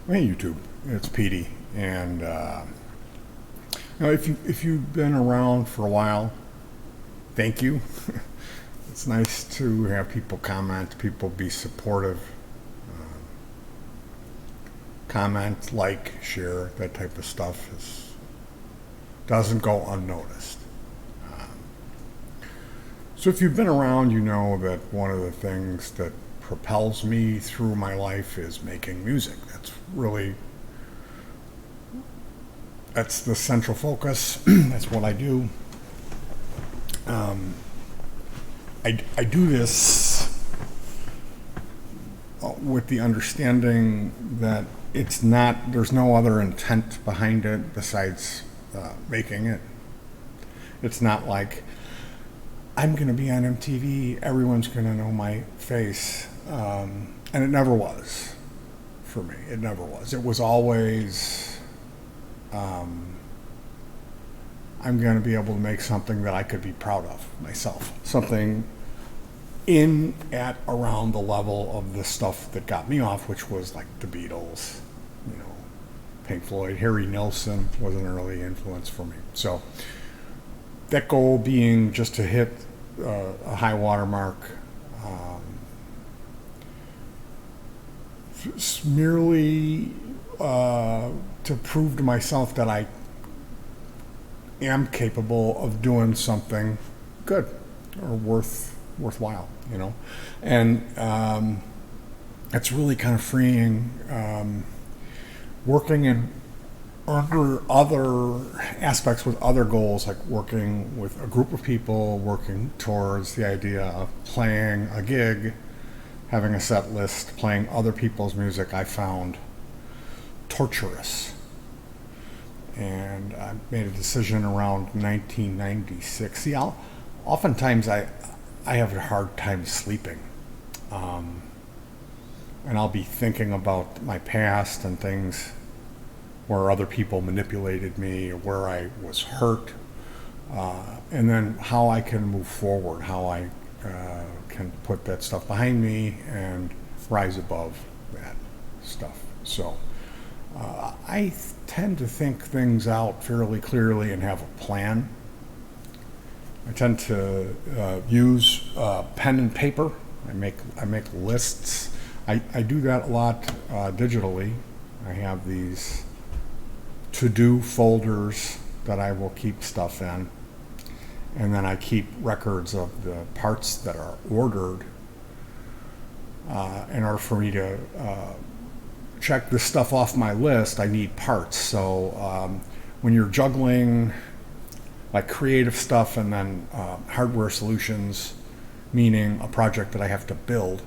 Hey YouTube, it's Petey, and if you've been around for a while, thank you. It's nice to have people comment, people be supportive, comment, like, share, that type of stuff doesn't go unnoticed. So if you've been around, you know that one of the things that propels me through my life is making music. That's the central focus. That's what I do. I do this with the understanding that there's no other intent behind it besides making it. It's not like I'm going to be on MTV, everyone's going to know my face. And it never was for me. It never was. It was always, I'm going to be able to make something that I could be proud of myself. Something in, at, around the level of the stuff that got me off, which was like the Beatles, Pink Floyd. Harry Nilsson was an early influence for me. So that goal being just to hit a high water mark, merely to prove to myself that I am capable of doing something good or worthwhile, and it's really kind of freeing. Working in under other aspects with other goals, like working with a group of people, working towards the idea of playing a gig, having a set list, playing other people's music, I found torturous. And I made a decision around 1996. See, oftentimes I have a hard time sleeping. And I'll be thinking about my past and things where other people manipulated me, or where I was hurt, and then how I can move forward, how I can put that stuff behind me and rise above that stuff. So I tend to think things out fairly clearly and have a plan. I tend to use pen and paper. I make lists. I do that a lot digitally. I have these to-do folders that I will keep stuff in, and then I keep records of the parts that are ordered in order for me to check this stuff off my list. I need parts. So when you're juggling like creative stuff and then hardware solutions, meaning a project that I have to build,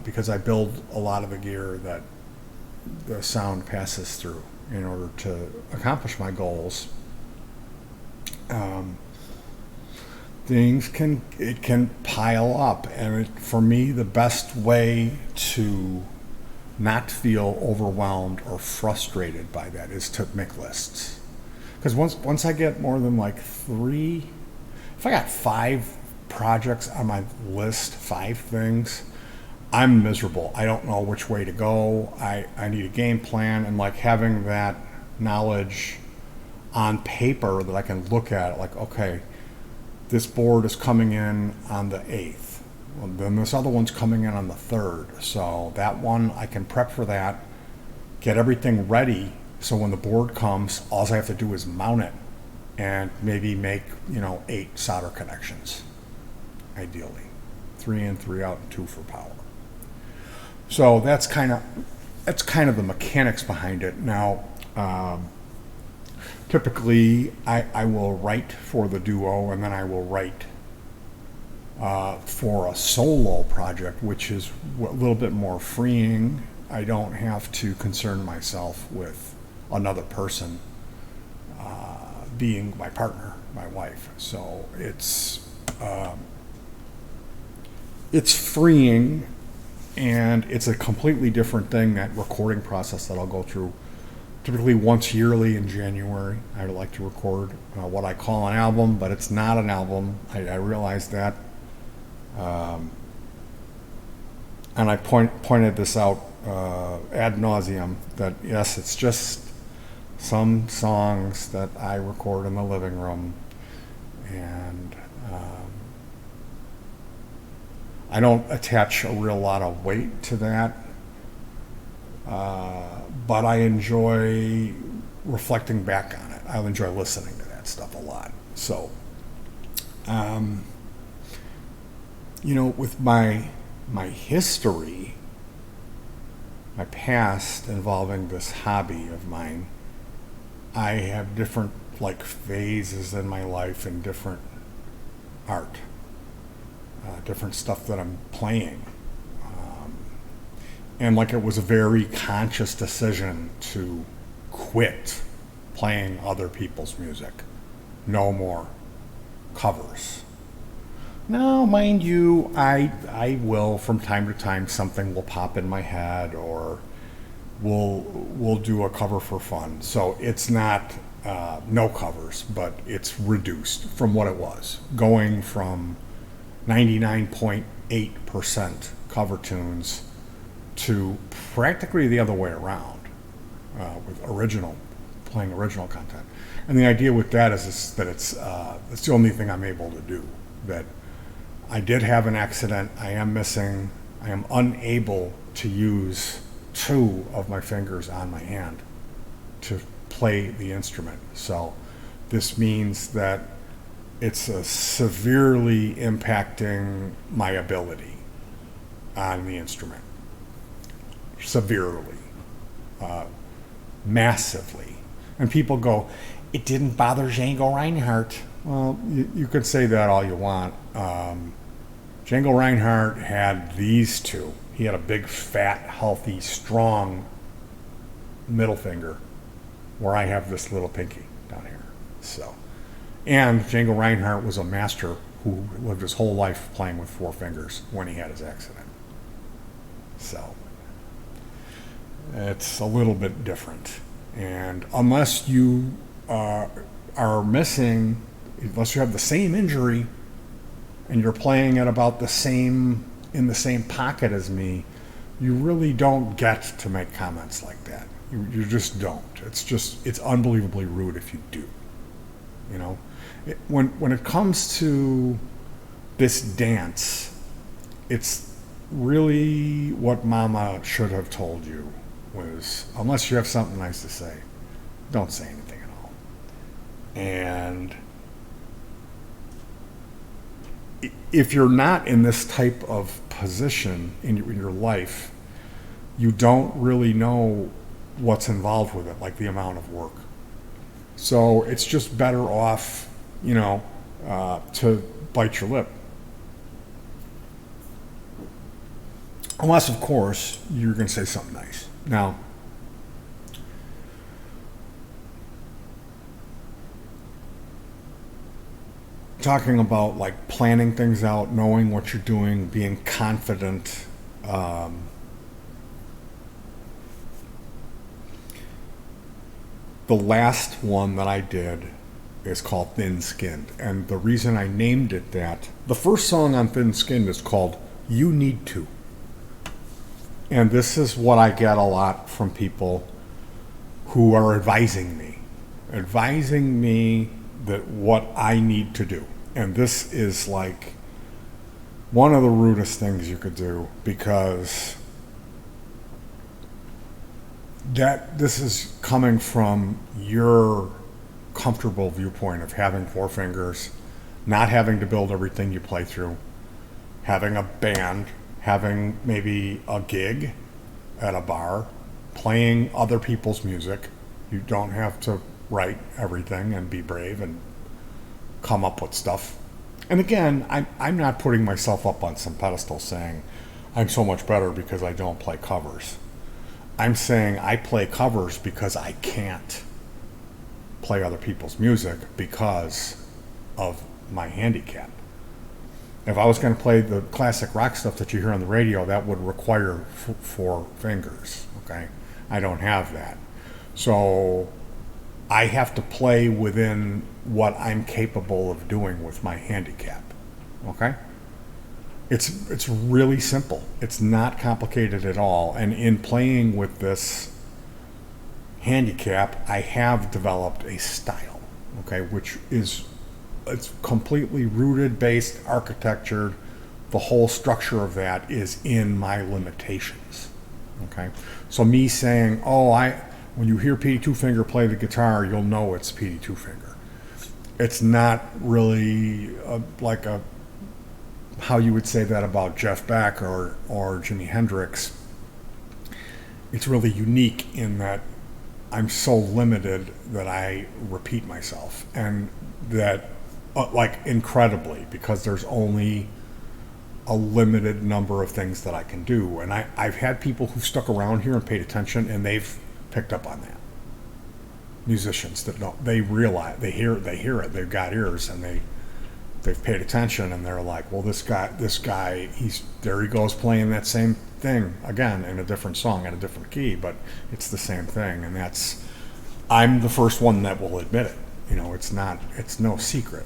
because I build a lot of the gear that the sound passes through in order to accomplish my goals. Things can pile up, and for me, the best way to not feel overwhelmed or frustrated by that is to make lists. Because once I get more than like three, if I got 5 projects on my list, 5 things, I'm miserable. I don't know which way to go. I need a game plan, and like having that knowledge on paper that I can look at, like, okay, this board is coming in on the 8th. Well, then this other one's coming in on the 3rd. So that one, I can prep for that, get everything ready. So when the board comes, all I have to do is mount it and maybe make, 8 solder connections, ideally. 3 in, 3 out, and 2 for power. So that's kind of the mechanics behind it. Now, typically I will write for the duo, and then I will write for a solo project, which is a little bit more freeing. I don't have to concern myself with another person being my partner, my wife. So it's freeing. And it's a completely different thing, that recording process that I'll go through typically once yearly in January. I like to record what I call an album, but it's not an album. I realize that. And I pointed this out ad nauseum that yes, it's just some songs that I record in the living room, and I don't attach a real lot of weight to that, but I enjoy reflecting back on it. I enjoy listening to that stuff a lot. So, with my history, my past involving this hobby of mine, I have different like phases in my life and different art, different stuff that I'm playing. And like it was a very conscious decision to quit playing other people's music. No more covers. Now, mind you, I will from time to time something will pop in my head, or we'll do a cover for fun. So it's not no covers, but it's reduced from what it was, going from 99.8% cover tunes to practically the other way around, with playing original content. And the idea with that is that it's the only thing I'm able to do. That I did have an accident. I am unable to use two of my fingers on my hand to play the instrument. So this means that it's severely impacting my ability on the instrument. Severely, massively. And people go, it didn't bother Django Reinhardt. Well, you could say that all you want. Django Reinhardt had these two. He had a big, fat, healthy, strong middle finger, where I have this little pinky down here. So, and Django Reinhardt was a master who lived his whole life playing with four fingers when he had his accident. So, it's a little bit different. And unless you are missing, unless you have the same injury and you're playing at about in the same pocket as me, you really don't get to make comments like that. You just don't. It's unbelievably rude if you do. When it comes to this dance, it's really what Mama should have told you was, unless you have something nice to say, don't say anything at all. And if you're not in this type of position in your life, you don't really know what's involved with it, like the amount of work. So it's just better off, to bite your lip. Unless, of course, you're going to say something nice. Now, talking about like planning things out, knowing what you're doing, being confident. The last one that I did is called Thin Skinned. And the reason I named it that, the first song on Thin Skinned is called You Need To. And this is what I get a lot from people who are advising me that what I need to do. And this is like one of the rudest things you could do, because this is coming from your comfortable viewpoint of having four fingers, not having to build everything you play through, having a band, having maybe a gig at a bar, playing other people's music. You don't have to write everything and be brave and come up with stuff. And again, I'm not putting myself up on some pedestal saying I'm so much better because I don't play covers. I'm saying I play covers because I can't play other people's music because of my handicap. If I was going to play the classic rock stuff that you hear on the radio, that would require four fingers, okay? I don't have that. So I have to play within what I'm capable of doing with my handicap, okay? It's really simple. It's not complicated at all. And in playing with this handicap, I have developed a style, okay, which is it's completely rooted, based, architectured. The whole structure of that is in my limitations. Okay, so me saying, "Oh, when you hear Petey Two Finger play the guitar, you'll know it's Petey Two Finger." It's not really like a how you would say that about Jeff Beck or Jimi Hendrix. It's really unique in that I'm so limited that I repeat myself, and that like incredibly, because there's only a limited number of things that I can do. And I've had people who've stuck around here and paid attention, and they've picked up on that. Musicians that don't, they realize, they hear it, they've got ears, and they've paid attention, and they're like, well, this guy, he's there, he goes playing that same thing again in a different song in a different key, but it's the same thing. And I'm the first one that will admit it. It's no secret.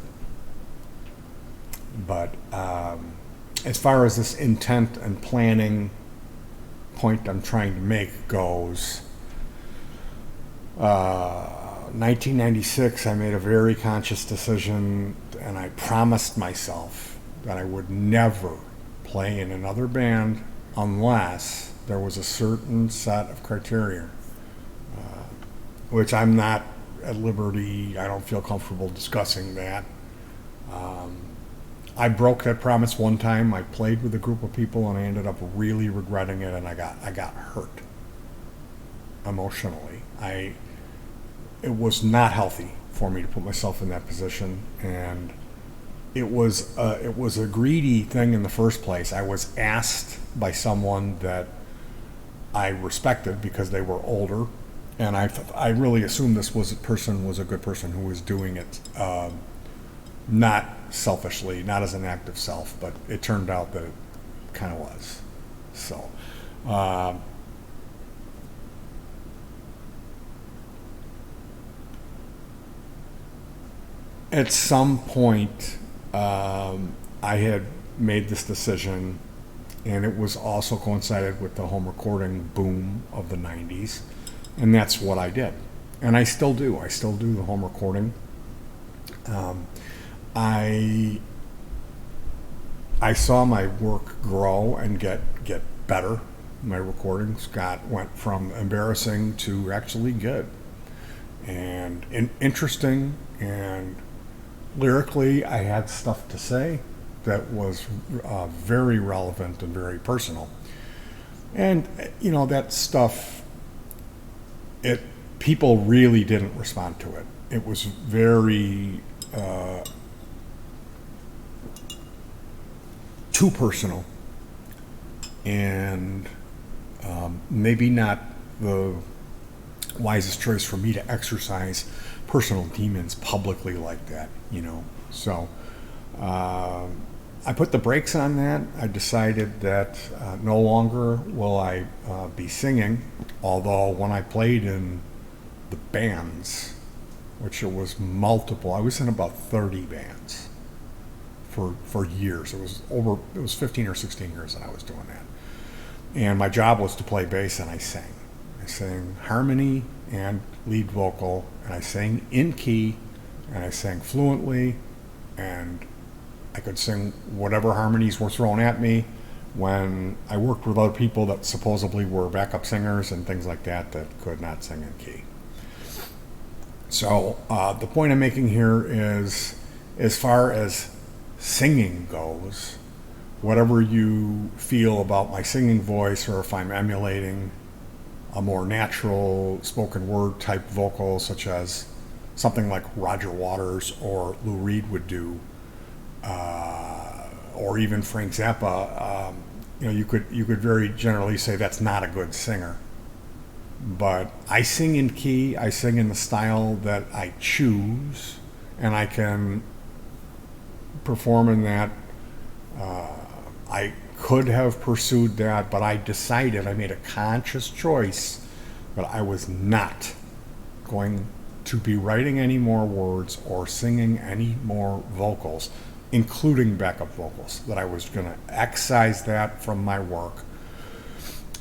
But as far as this intent and planning point I'm trying to make goes, 1996, I made a very conscious decision, and I promised myself that I would never play in another band unless there was a certain set of criteria, which I'm not at liberty, I don't feel comfortable discussing that. I broke that promise one time. I played with a group of people, and I ended up really regretting it, and I got hurt emotionally. It was not healthy for me to put myself in that position, and it was a greedy thing in the first place. I was asked by someone that I respected because they were older, and I really assumed this person was a good person who was doing it not selfishly, not as an act of self, but it turned out that it kind of was. So at some point, I had made this decision, and it was also coincided with the home recording boom of the 90s, and that's what I did. And I still do. I still do the home recording. I saw my work grow and get better. My recordings went from embarrassing to actually good and interesting, and lyrically I had stuff to say that was very relevant and very personal. And that stuff, people really didn't respond to it. It was very too personal, and maybe not the wisest choice for me to exercise personal demons publicly like that, So I put the brakes on that. I decided that no longer will I be singing, although when I played in the bands, which it was multiple, I was in about 30 bands for years. It was 15 or 16 years that I was doing that. And my job was to play bass, and I sang. I sang harmony and lead vocal, and I sang in key, and I sang fluently, and I could sing whatever harmonies were thrown at me. When I worked with other people that supposedly were backup singers and things like that could not sing in key. So the point I'm making here is, as far as singing goes, whatever you feel about my singing voice, or if I'm emulating a more natural spoken word type vocal, such as something like Roger Waters or Lou Reed would do, or even Frank Zappa, you could very generally say that's not a good singer. But I sing in key, I sing in the style that I choose, and I can perform in that. I could have pursued that, but I made a conscious choice that I was not going to be writing any more words or singing any more vocals including backup vocals, that I was going to excise that from my work.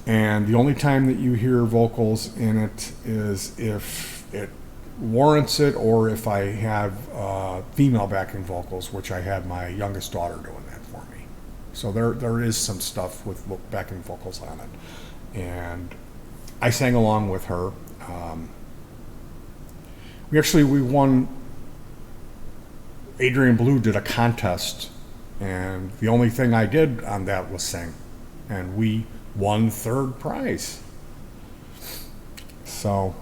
And the only time that you hear vocals in it is if it warrants it, or if I have female backing vocals, which I had my youngest daughter doing that for me. So there is some stuff with backing vocals on it. And I sang along with her. We won. Adrian Blue did a contest, and the only thing I did on that was sing, and we won third prize. So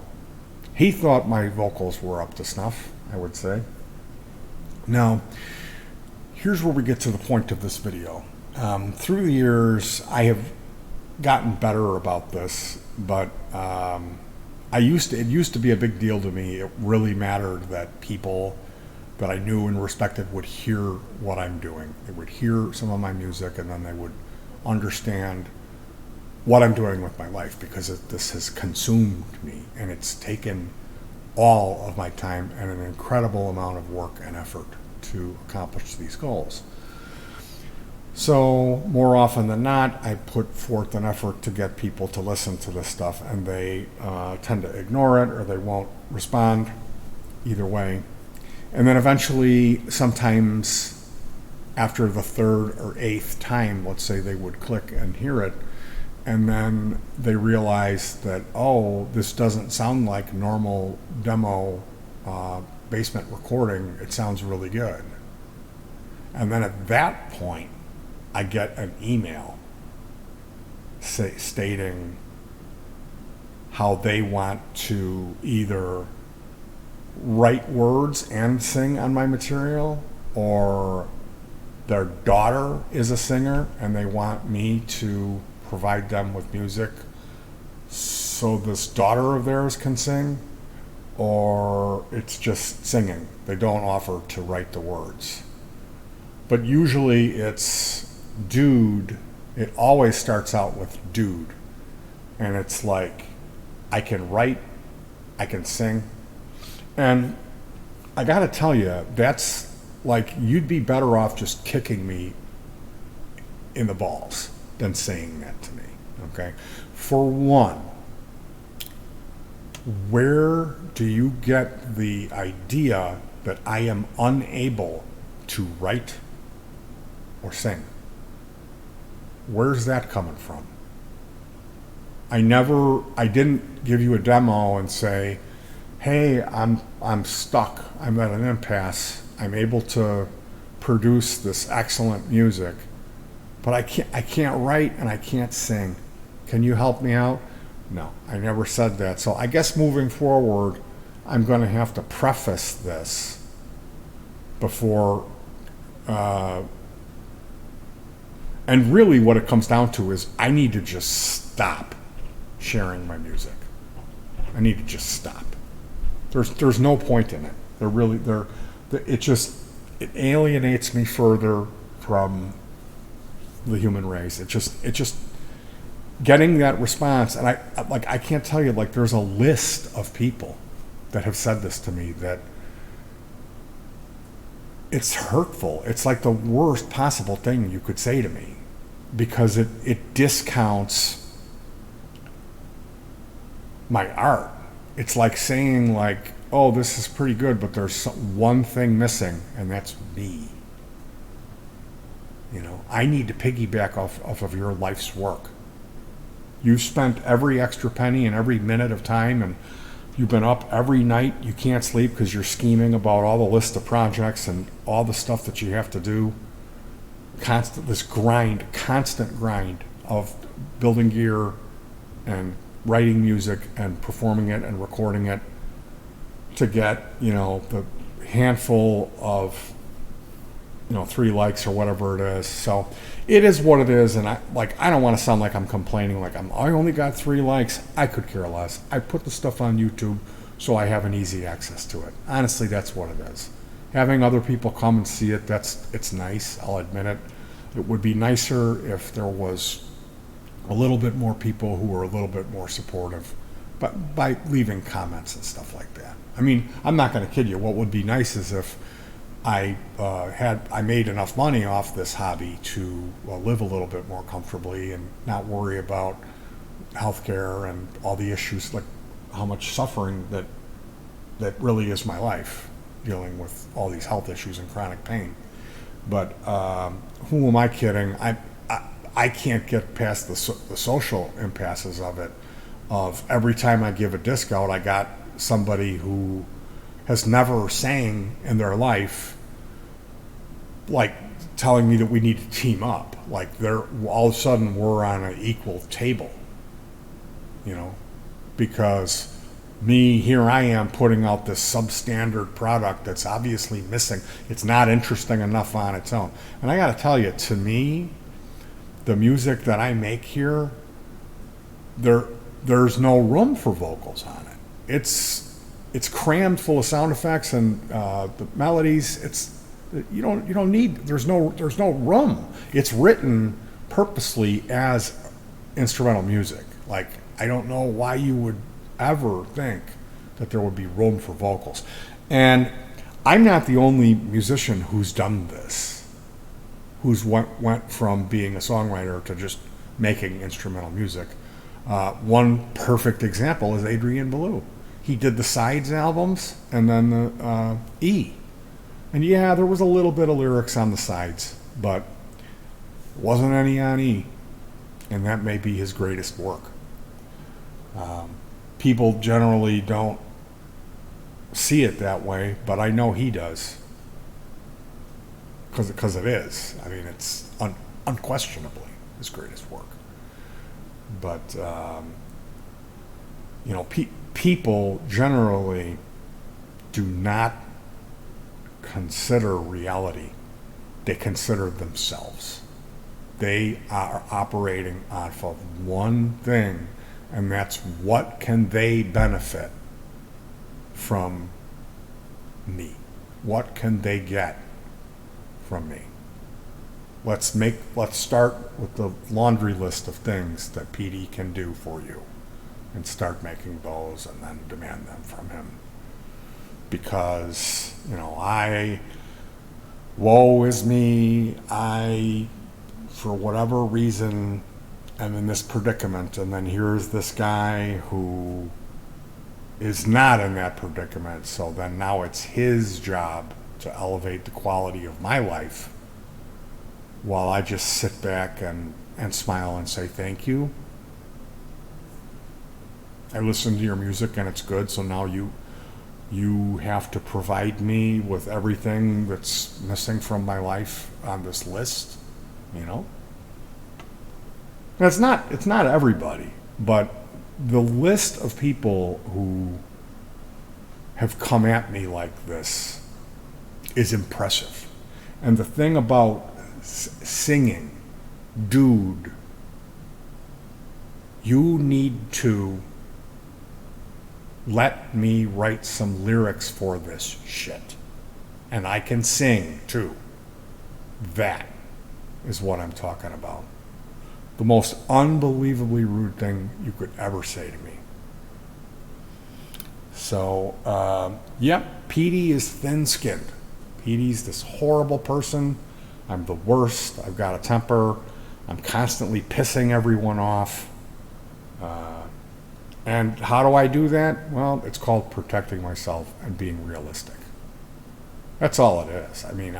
he thought my vocals were up to snuff, I would say. Now, here's where we get to the point of this video. Through the years, I have gotten better about this, but it used to be a big deal to me. It really mattered that people that I knew and respected would hear what I'm doing. They would hear some of my music, and then they would understand what I'm doing with my life, because this has consumed me, and it's taken all of my time and an incredible amount of work and effort to accomplish these goals. So more often than not, I put forth an effort to get people to listen to this stuff, and they tend to ignore it, or they won't respond. Either way. And then eventually, sometimes after the third or eighth time, let's say, they would click and hear it, and then they realize that, oh, this doesn't sound like normal demo basement recording. It sounds really good. And then at that point, I get an email stating how they want to either write words and sing on my material, or their daughter is a singer and they want me to provide them with music so this daughter of theirs can sing, or it's just singing. They don't offer to write the words. But usually it's dude. It always starts out with dude. And it's like, I can write, I can sing. And I gotta tell you, that's like, you'd be better off just kicking me in the balls than saying that to me, okay? For one, where do you get the idea that I am unable to write or sing? Where's that coming from? I didn't give you a demo and say, hey, I'm stuck. I'm at an impasse. I'm able to produce this excellent music, but I can't write and I can't sing. Can you help me out? No, I never said that. So I guess moving forward, I'm going to have to preface this before, and really what it comes down to is I need to just stop sharing my music. I need to just stop. There's no point in it. It alienates me further from the human race. It just getting that response, and I can't tell you, like, there's a list of people that have said this to me, that it's hurtful. It's like the worst possible thing you could say to me, because it discounts my art. It's like saying, like, oh, this is pretty good, but there's one thing missing, and that's me. You know, I need to piggyback off of your life's work. You've spent every extra penny and every minute of time, and you've been up every night. You can't sleep because you're scheming about all the list of projects and all the stuff that you have to do. Constant grind of building gear and writing music and performing it and recording it to get, the handful of, 3 likes or whatever it is. So it is what it is. And I don't want to sound like I'm complaining, like I only got 3 likes. I could care less. I put the stuff on YouTube so I have an easy access to it. Honestly, that's what it is. Having other people come and see it, it's nice. I'll admit it. It would be nicer if there was a little bit more people who were a little bit more supportive, but by leaving comments and stuff like that. I mean, I'm not going to kid you. What would be nice is if I made enough money off this hobby to live a little bit more comfortably and not worry about healthcare and all the issues, like how much suffering that really is my life, dealing with all these health issues and chronic pain. But who am I kidding? I can't get past the social impasses of it. Of every time I give a disc out, I got somebody who has never sang in their life, like telling me that we need to team up. Like they're all of a sudden we're on an equal table, you know, because here I am putting out this substandard product that's obviously missing. It's not interesting enough on its own. And I got to tell you, to me, the music that I make here, there's no room for vocals on it. It's crammed full of sound effects and the melodies. You don't need. There's no room. It's written purposely as instrumental music. Like, I don't know why you would ever think that there would be room for vocals. And I'm not the only musician who's done this, who's went from being a songwriter to just making instrumental music. One perfect example is Adrian Belew. He did the Sides albums and then the E. And yeah, there was a little bit of lyrics on the sides, but wasn't any on E. And that may be his greatest work. People generally don't see it that way, but I know he does. Because it is. I mean, it's unquestionably his greatest work. But, people generally do not consider reality. They consider themselves. They are operating off of one thing, and that's what can they benefit from me? What can they get from me? Let's start with the laundry list of things that Petey can do for you, and start making those, and then demand them from him. Because woe is me. I, for whatever reason, am in this predicament, and then here's this guy who is not in that predicament. So then now it's his job to elevate the quality of my life, while I just sit back and smile and say thank you. I listen to your music and it's good, so now you have to provide me with everything that's missing from my life on this list, And it's not everybody, but the list of people who have come at me like this is impressive. And the thing about singing, dude, you need to let me write some lyrics for this shit. And I can sing too. That is what I'm talking about. The most unbelievably rude thing you could ever say to me. So, Petey is thin-skinned. Petey's this horrible person. I'm the worst. I've got a temper. I'm constantly pissing everyone off. And how do I do that? Well, it's called protecting myself and being realistic. That's all it is. I mean,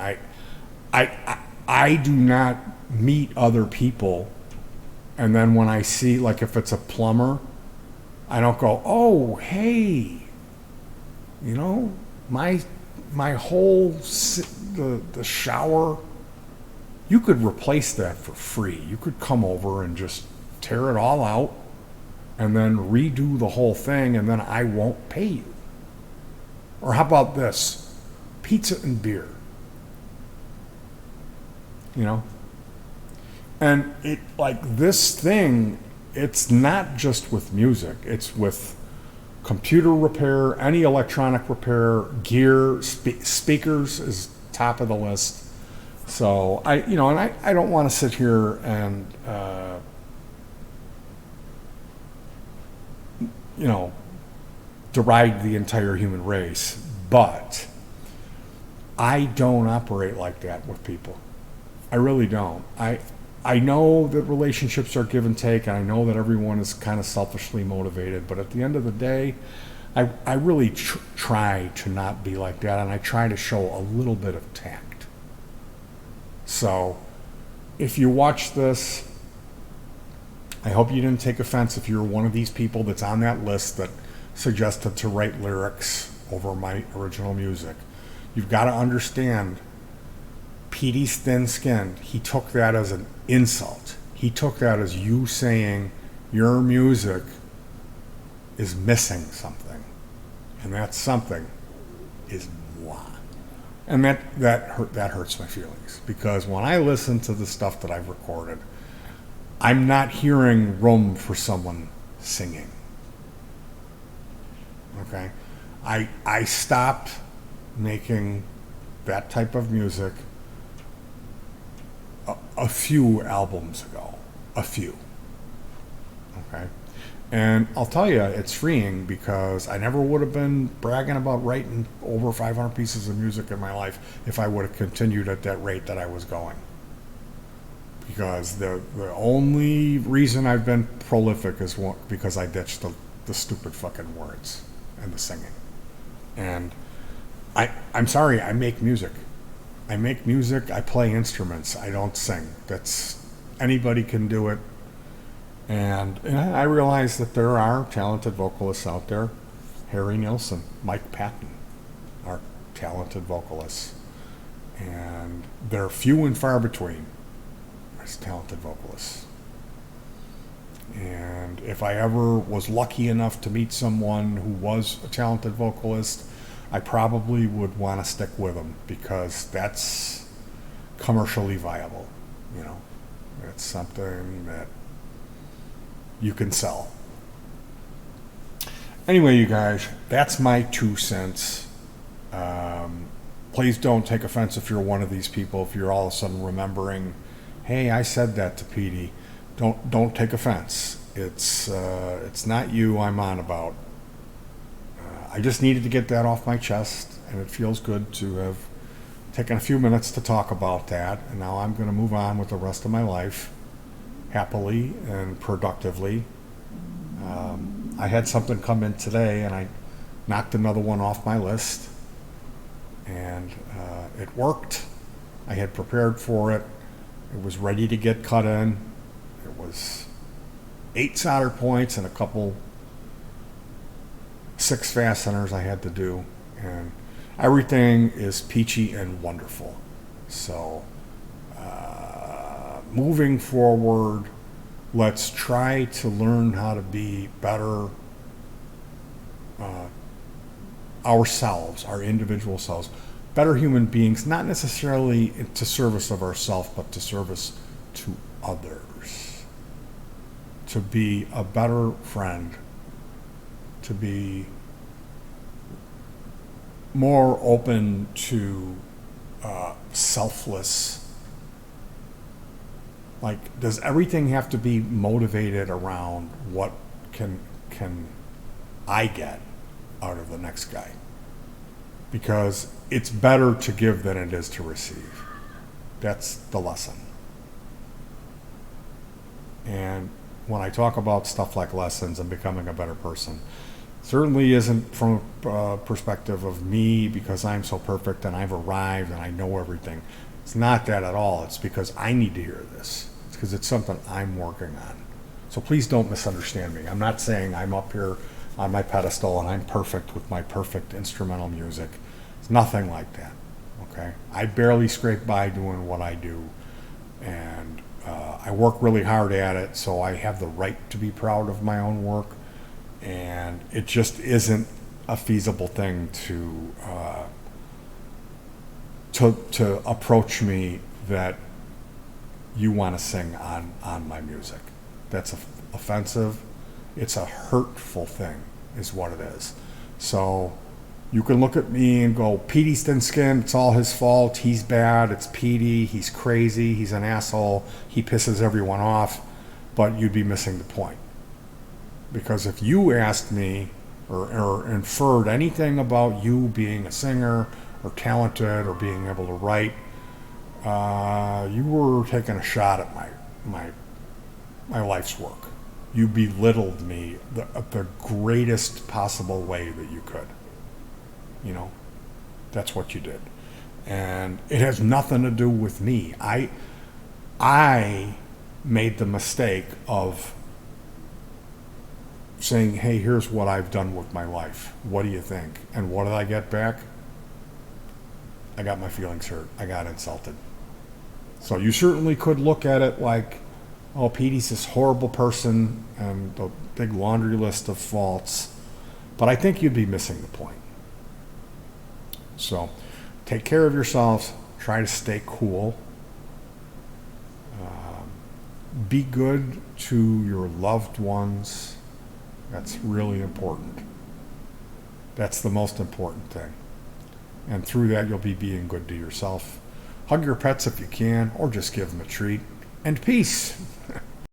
I do not meet other people, and then when I see, like, if it's a plumber, I don't go, oh, hey, my whole the shower, you could replace that for free. You could come over and just tear it all out and then redo the whole thing, and then I won't pay you. Or how about this? Pizza and beer. And it, like, this thing, it's not just with music. It's with computer repair, any electronic repair, gear, speakers is top of the list. So I don't want to sit here and deride the entire human race, but I don't operate like that with people. I really don't. I know that relationships are give and take, and I know that everyone is kind of selfishly motivated, but at the end of the day, I really try to not be like that, and I try to show a little bit of tact. So, if you watch this, I hope you didn't take offense if you're one of these people that's on that list that suggested to write lyrics over my original music. You've got to understand, Petey's thin-skinned. He took that as an insult. He took that as you saying your music is missing something. And that something is moi. And that hurts my feelings. Because when I listen to the stuff that I've recorded, I'm not hearing room for someone singing. Okay? I stopped making that type of music a few albums ago. A few. Okay? And I'll tell you, it's freeing because I never would have been bragging about writing over 500 pieces of music in my life if I would have continued at that rate that I was going. Because the only reason I've been prolific is because I ditched the stupid fucking words and the singing. And I'm sorry, I make music. I make music, I play instruments, I don't sing. Anybody can do it. And I realize that there are talented vocalists out there. Harry Nilsson, Mike Patton are talented vocalists. And they're few and far between as talented vocalists. And if I ever was lucky enough to meet someone who was a talented vocalist, I probably would want to stick with them because that's commercially viable. You know, it's something that you can sell. Anyway, you guys, that's my 2 cents. Please don't take offense if you're one of these people. If you're all of a sudden remembering, hey, I said that to Petey. Don't take offense. It's not you I'm on about. I just needed to get that off my chest, and it feels good to have taken a few minutes to talk about that. And now I'm going to move on with the rest of my life, happily and productively. I had something come in today, and I knocked another one off my list, and it worked. I had prepared for it. It was ready to get cut in. It was 8 solder points and a couple 6 fasteners I had to do, and everything is peachy and wonderful. So moving forward, let's try to learn how to be better ourselves, our individual selves, better human beings, not necessarily to service of ourselves, but to service to others. To be a better friend, to be more open to selfless. Like, does everything have to be motivated around what can I get out of the next guy? Because it's better to give than it is to receive. That's the lesson. And when I talk about stuff like lessons and becoming a better person, certainly isn't from a perspective of me because I'm so perfect and I've arrived and I know everything. It's not that at all. It's because I need to hear this. It's because it's something I'm working on. So please don't misunderstand me. I'm not saying I'm up here on my pedestal and I'm perfect with my perfect instrumental music. It's nothing like that. Okay? I barely scrape by doing what I do, and I work really hard at it, so I have the right to be proud of my own work. And it just isn't a feasible thing to approach me that you want to sing on my music. That's offensive. It's a hurtful thing, is what it is. So you can look at me and go, Petey's thin-skinned, it's all his fault, he's bad, it's Petey, he's crazy, he's an asshole, he pisses everyone off, but you'd be missing the point. Because if you asked me or inferred anything about you being a singer or talented or being able to write, you were taking a shot at my life's work. You belittled me the greatest possible way that you could. You know, that's what you did. And it has nothing to do with me. I made the mistake of saying, hey, here's what I've done with my life. What do you think? And what did I get back? I got my feelings hurt. I got insulted. So you certainly could look at it like, oh, Petey's this horrible person and a big laundry list of faults. But I think you'd be missing the point. So take care of yourselves. Try to stay cool. Be good to your loved ones. That's really important. That's the most important thing. And through that, you'll be being good to yourself. Hug your pets if you can, or just give them a treat. And peace.